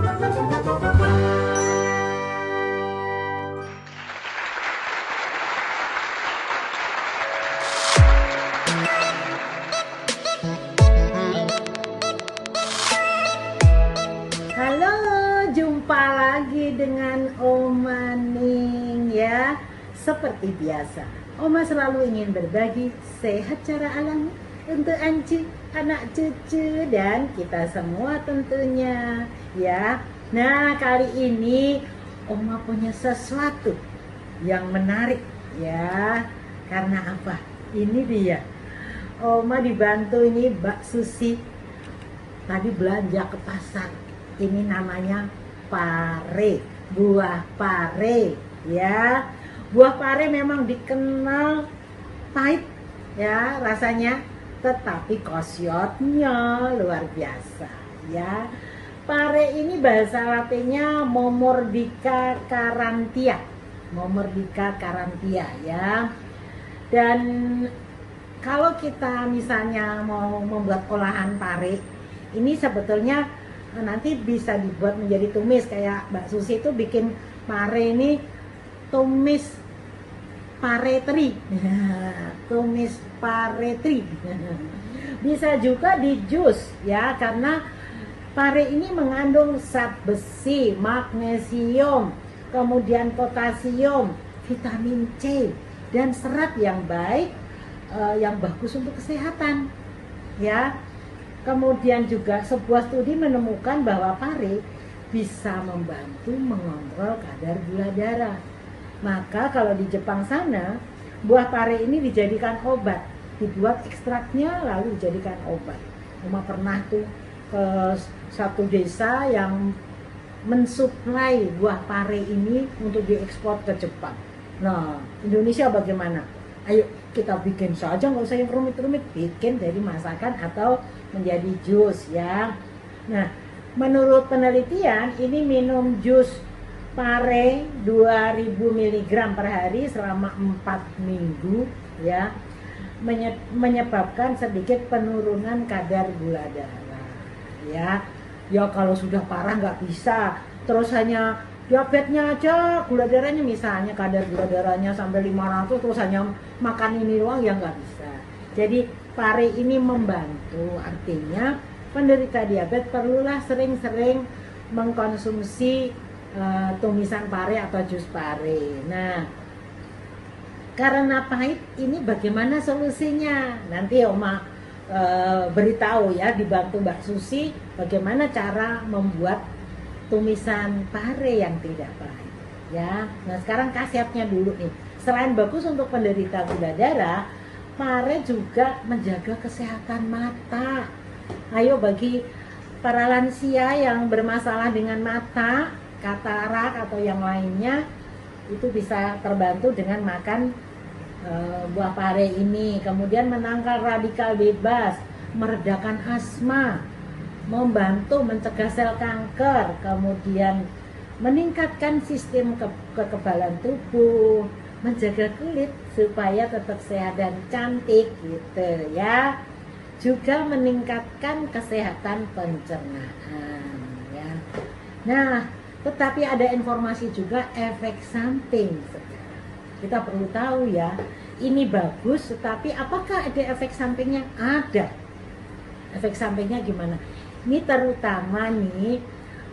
Halo, jumpa lagi dengan Oma Ning ya. Seperti biasa, Oma selalu ingin berbagi sehat cara alami untuk Anci, anak cucu, dan kita semua tentunya ya. Nah, kali ini Oma punya sesuatu yang menarik ya. Karena apa? Ini dia. Oma dibantu ini Mbak Susi tadi belanja ke pasar. Ini namanya pare, buah pare ya. Buah pare memang dikenal pahit ya rasanya, tetapi khasiatnya luar biasa ya. Pare ini bahasa latinnya Momordica carantia. Momordica carantia ya. Dan kalau kita misalnya mau membuat olahan pare, ini sebetulnya nanti bisa dibuat menjadi tumis. Kayak Mbak Susi itu bikin pare ini tumis pare teri. Tumis pare teri. Bisa juga di jus ya, karena pare ini mengandung zat besi, magnesium, kemudian potasium, vitamin C, dan serat yang baik, yang bagus untuk kesehatan ya. Kemudian juga sebuah studi menemukan bahwa pare bisa membantu mengontrol kadar gula darah. Maka kalau di Jepang sana, buah pare ini dijadikan obat, dibuat ekstraknya lalu dijadikan obat. Oma pernah tuh ke satu desa yang mensuplai buah pare ini untuk diekspor ke Jepang. Nah, Indonesia bagaimana? Ayo kita bikin saja, nggak usah yang rumit-rumit, bikin dari masakan atau menjadi jus ya. Nah, menurut penelitian ini minum jus pare 2000 mg per hari selama 4 minggu ya, menyebabkan sedikit penurunan kadar gula darah ya. Ya kalau sudah parah nggak bisa, terus hanya diabetesnya aja, gula darahnya misalnya kadar gula darahnya sampai 500 terus hanya makan ini doang, ya nggak bisa. Jadi pare ini membantu, artinya penderita diabetes perlulah sering-sering mengkonsumsi tumisan pare atau jus pare. Nah, karena pahit ini bagaimana solusinya? Nanti Oma beritahu ya, dibantu Mbak Susi bagaimana cara membuat tumisan pare yang tidak pahit ya. Nah, sekarang khasiatnya dulu nih. Selain bagus untuk penderita gula darah, pare juga menjaga kesehatan mata. Ayo, bagi para lansia yang bermasalah dengan mata, katarak atau yang lainnya, itu bisa terbantu dengan makan buah pare ini. Kemudian menangkal radikal bebas, meredakan asma, membantu mencegah sel kanker, kemudian meningkatkan sistem kekebalan tubuh, menjaga kulit supaya tetap sehat dan cantik gitu ya. Juga meningkatkan kesehatan pencernaan ya. Nah, tetapi ada informasi juga efek samping sekarang. Kita perlu tahu ya, ini bagus, tetapi apakah ada efek sampingnya? Ada. Efek sampingnya gimana? Ini terutama nih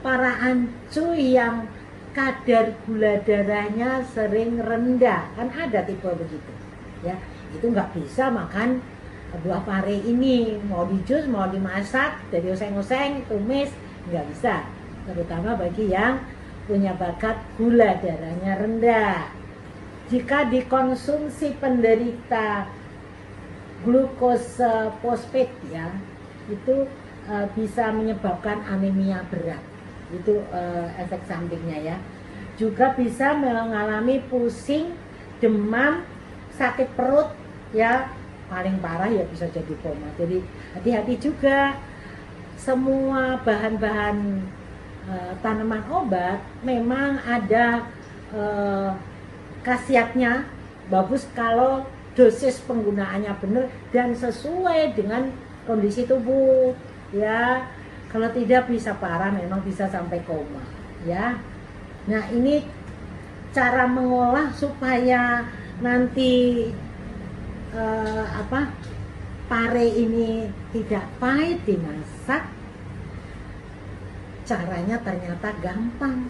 para ancu yang kadar gula darahnya sering rendah, kan ada tipe begitu ya. Itu nggak bisa makan buah pare ini, mau di jus, mau dimasak, dari oseng-oseng, tumis, nggak bisa. Terutama bagi yang punya bakat gula darahnya rendah. Jika dikonsumsi penderita glukose fosfat ya, itu bisa menyebabkan anemia berat. Itu efek sampingnya ya. Juga bisa mengalami pusing, demam, sakit perut ya, paling parah ya bisa jadi koma. Jadi hati-hati juga. Semua bahan-bahan tanaman obat memang ada khasiatnya. Bagus kalau dosis penggunaannya benar dan sesuai dengan kondisi tubuh ya. Kalau tidak bisa parah, memang bisa sampai koma ya. Nah, ini cara mengolah supaya nanti pare ini tidak pahit dimasak. Caranya ternyata gampang.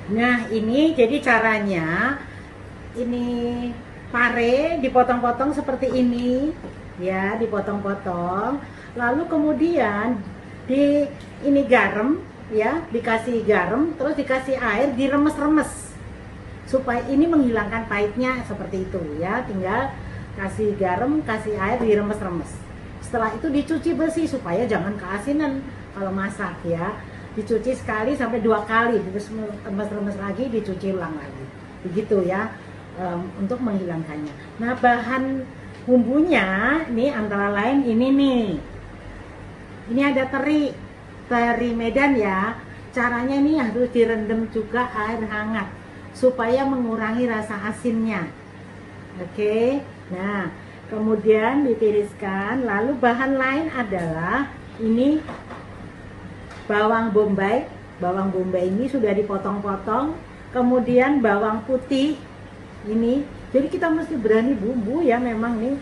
Nah, ini jadi caranya, ini pare dipotong-potong seperti ini ya, dipotong-potong, lalu kemudian ini garam ya, dikasih garam, terus dikasih air, diremes-remes supaya ini menghilangkan pahitnya seperti itu ya. Tinggal kasih garam, kasih air, diremes-remes. Setelah itu dicuci bersih supaya jangan keasinan kalau masak ya. Dicuci sekali sampai 2 kali, terus remes-remes lagi, dicuci ulang lagi, begitu ya, untuk menghilangkannya. Nah, bahan bumbunya ini antara lain ini nih, ini ada teri Medan ya. Caranya ini harus direndam juga air hangat supaya mengurangi rasa asinnya. Oke, nah kemudian ditiriskan. Lalu bahan lain adalah ini bawang bombay. Bawang bombay ini sudah dipotong-potong. Kemudian bawang putih ini. Jadi kita mesti berani bumbu ya, memang nih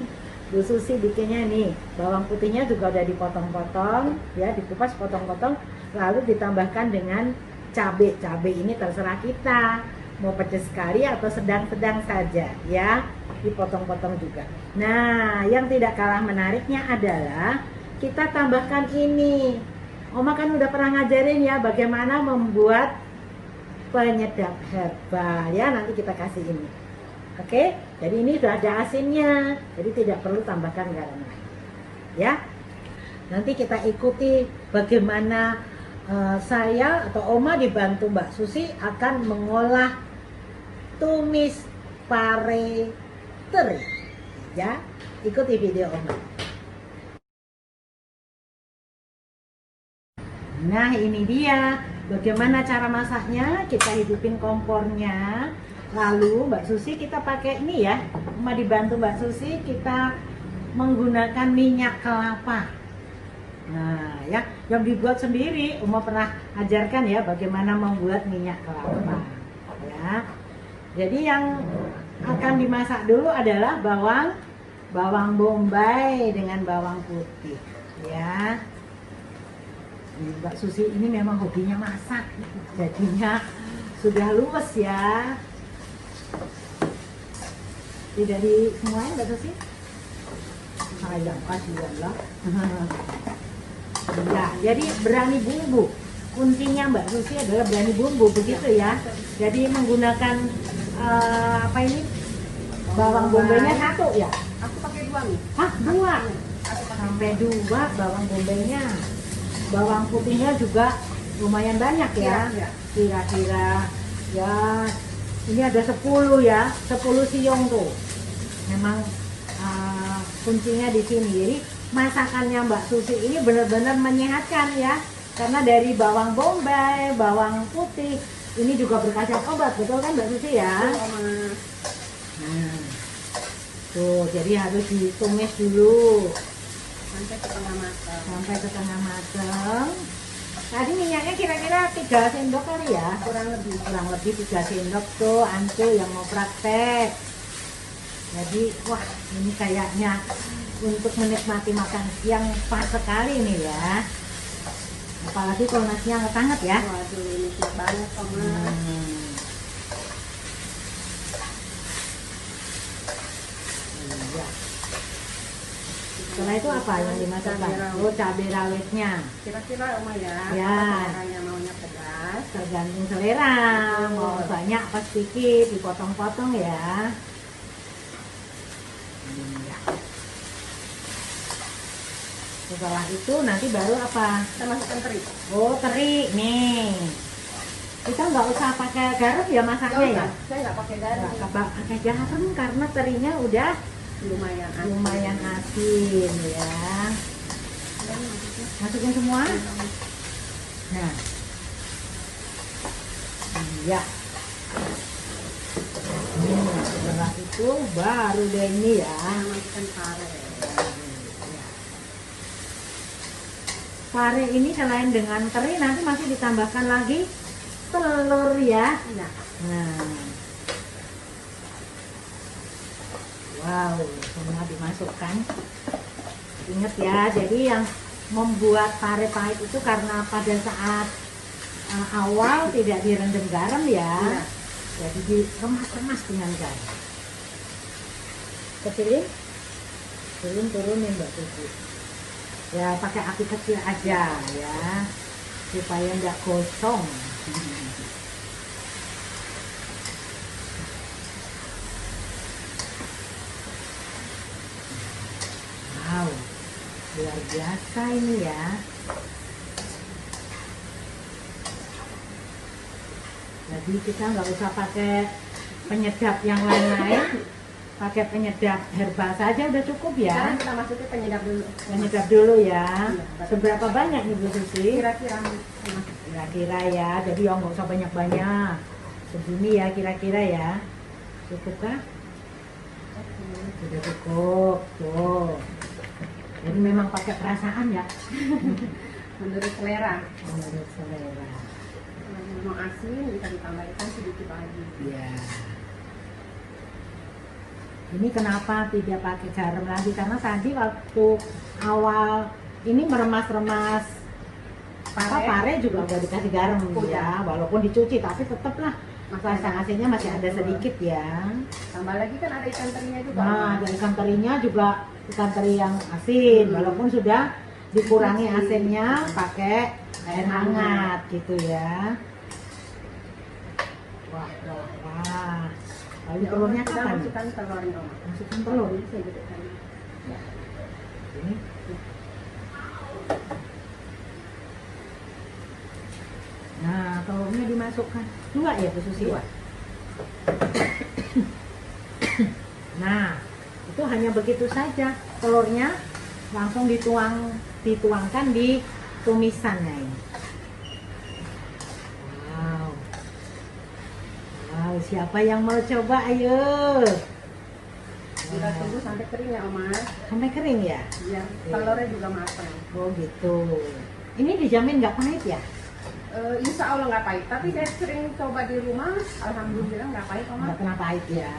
Bu Susi bikinnya nih. Bawang putihnya juga udah dipotong-potong ya, dikupas potong-potong, lalu ditambahkan dengan cabai. Cabai ini terserah kita mau pedas sekali atau sedang-sedang saja ya, dipotong-potong juga. Nah, yang tidak kalah menariknya adalah kita tambahkan ini. Oma kan udah pernah ngajarin ya bagaimana membuat penyedap herbal ya, nanti kita kasih ini. Oke, jadi ini sudah ada asinnya, jadi tidak perlu tambahkan garam lagi ya. Nanti kita ikuti bagaimana saya atau Oma dibantu Mbak Susi akan mengolah tumis pare teri ya. Ikuti video Oma. Nah, ini dia bagaimana cara masaknya. Kita hidupin kompornya, lalu Mbak Susi kita pakai ini ya, Oma dibantu Mbak Susi, kita menggunakan minyak kelapa. Nah ya, yang dibuat sendiri, Oma pernah ajarkan ya bagaimana membuat minyak kelapa ya. Jadi yang akan dimasak dulu adalah bawang bombay dengan bawang putih ya. Mbak Susi ini memang hobinya masak, jadinya sudah luwes ya. Tidak di semuanya Mbak Susi? Sayang, kasihan lah. Ya, jadi berani bumbu. Kuncinya Mbak Susi adalah berani bumbu, begitu ya. Jadi menggunakan apa ini? Bawang bombaynya 1 ya? Aku pakai 2 nih. Hah, 2? Sampai 2 bawang bombaynya. Bawang putihnya juga lumayan banyak ya. Kira-kira ya, ini ada 10 ya, 10 siung tuh. Memang kuncinya di sini. Jadi masakannya Mbak Susi ini benar-benar menyehatkan ya, karena dari bawang bombay, bawang putih ini juga berkhasiat obat, betul kan Mbak Susi ya? Nah, tuh jadi harus ditumis dulu sampai setengah matang. Sampai setengah matang. Tadi minyaknya kira-kira 3 sendok kali ya? Kurang lebih 3 sendok tuh Ancu yang mau praktek. Jadi wah, ini kayaknya untuk menikmati makan siang pas sekali nih ya. Apalagi kalau nasinya hangat ya. Waduh, ini siap banget Oma. Iya. Setelah itu apa yang dimasakkan? Oh, cabai rawitnya. Kira-kira Oma ya. Ya. Seleranya maunya pedas. Tergantung selera. Mau banyak apa sedikit, dipotong-potong ya. Iya. Setelah itu nanti baru apa? Kita masukkan teri. Oh, teri nih. Kita nggak usah pakai garam ya masaknya ya? Saya nggak pakai garam. Nggak pakai garam karena terinya udah lumayan asin ya. Masukin semua. Nah, iya. Setelah itu baru deh ini ya. Masukkan pare. pare ini selain dengan teri nanti masih ditambahkan lagi telur ya. Iya. Nah, wow, semua dimasukkan. Ingat ya, jadi yang membuat pare pahit itu karena pada saat awal tidak direndam garam ya. Iya. Jadi diremas-remas dengan garam. Kecilin, turunin Mbak Tuti. Ya pakai api kecil aja ya, supaya nggak gosong. Wow, luar biasa ini ya. Jadi kita nggak usah pakai penyedap yang lain-lain, pakai penyedap herbal saja udah cukup ya. Sekarang kita masukin penyedap dulu. Penyedap dulu ya. Iya. Seberapa banyak nih Bu Susi? Kira-kira Kira-kira ya, jadi ya nggak usah banyak-banyak. Segini ya kira-kira ya. Cukup kah? Sudah cukup. Tuh. Jadi memang pakai perasaan ya. menurut selera. Menurut selera. Kalau mau asin bisa ditambahkan sedikit lagi. Ya. Ini kenapa tidak pakai garam lagi? Karena tadi waktu awal ini meremas-remas pare juga udah dikasih garam ya, walaupun dicuci tapi tetaplah rasa asinnya masih ada sedikit ya. Tambah lagi kan ada ikan terinya juga. Nah, ada ikan terinya juga ikan teri yang asin, walaupun sudah dikurangi asinnya pakai air hangat gitu ya. Wah, wah, wah. Lalu telurnya kita kapan? masukkan telurnya, Oma. Masukkan telur. Ini saya gedekkan. Ini. Nah, telurnya dimasukkan. Dua ya Bu Susi? Dua. Nah, itu hanya begitu saja. Telurnya langsung dituangkan di tumisannya ini. Wow. Wow, siapa yang mau coba? Ayo. Kita tunggu sampai kering ya, Oma. Sampai kering ya? Iya, telurnya juga matang. Oh gitu. Ini dijamin nggak pahit ya? Insya Allah nggak pahit, tapi saya sering coba di rumah, alhamdulillah nggak pahit, Oma. Nggak pernah pahit ya?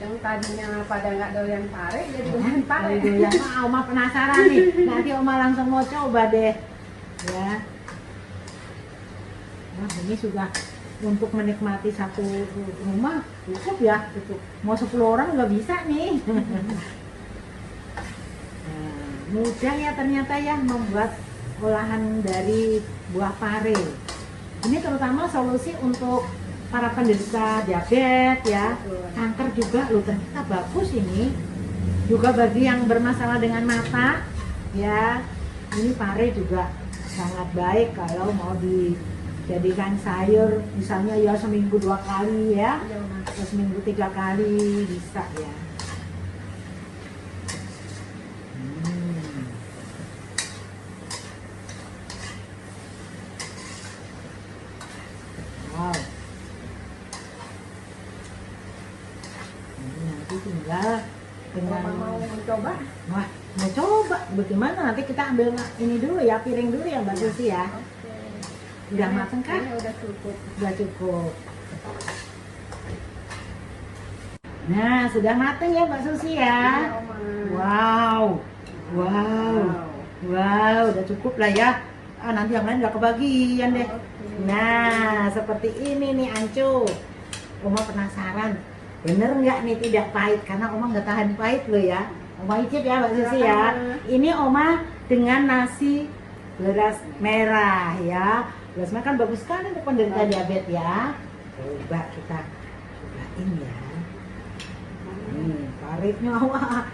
Yang tadinya pada nggak doyan pare, jadi doyan pare. Ya, Oma penasaran nih. Nanti Oma langsung mau coba deh. Ya. Wah, ini sudah untuk menikmati satu rumah cukup ya. Cukup. Mau 10 orang nggak bisa nih. Nah, mudah ya ternyata ya membuat olahan dari buah pare. Ini terutama solusi untuk para penderita diabetes ya, kanker juga loh, ternyata bagus ini. Juga bagi yang bermasalah dengan mata ya, ini pare juga sangat baik kalau mau dijadikan sayur, misalnya ya seminggu 2 kali ya, atau seminggu 3 kali bisa ya. Wow. Nanti tinggal dengan Mau mencoba? wah, mau coba bagaimana, nanti kita ambil ini dulu ya, piring dulu ya Mbak Susi ya. Oke. Udah mateng kan? Ini udah cukup. Sudah cukup. Nah, sudah mateng ya Mbak Susi ya. Iya, Oma. Wow. Wow. Wow, udah cukup lah ya. Nanti yang lain nggak kebagian deh. Oke. Nah, seperti ini nih Ancu. Oma penasaran, bener nggak nih tidak pahit? Karena Oma nggak tahan pahit loh ya. Oma icip ya Mbak Susi ya. Ini Oma dengan nasi beras merah ya. Beras merah kan bagus sekali untuk penderita diabetes ya. Coba kita cobain ya. Nih, pahitnya wah.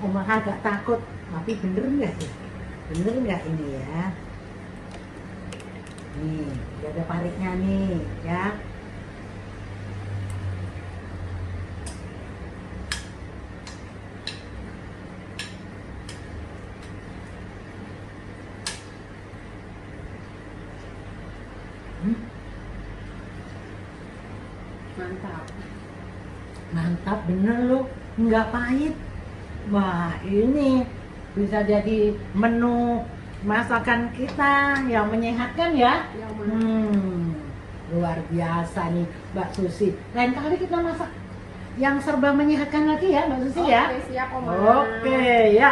Oma agak takut, tapi bener nggak sih? Bener nggak ini ya? Nih, udah ada paritnya nih ya. Mantap. Mantap bener loh, nggak pahit. Wah, ini bisa jadi menu masakan kita yang menyehatkan ya. Yang mana? Luar biasa nih Mbak Susi. Lain kali kita masak yang serba menyehatkan lagi ya Mbak Susi ya. Oke, siap Oma. Oke ya.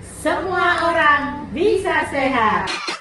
Semua orang bisa sehat.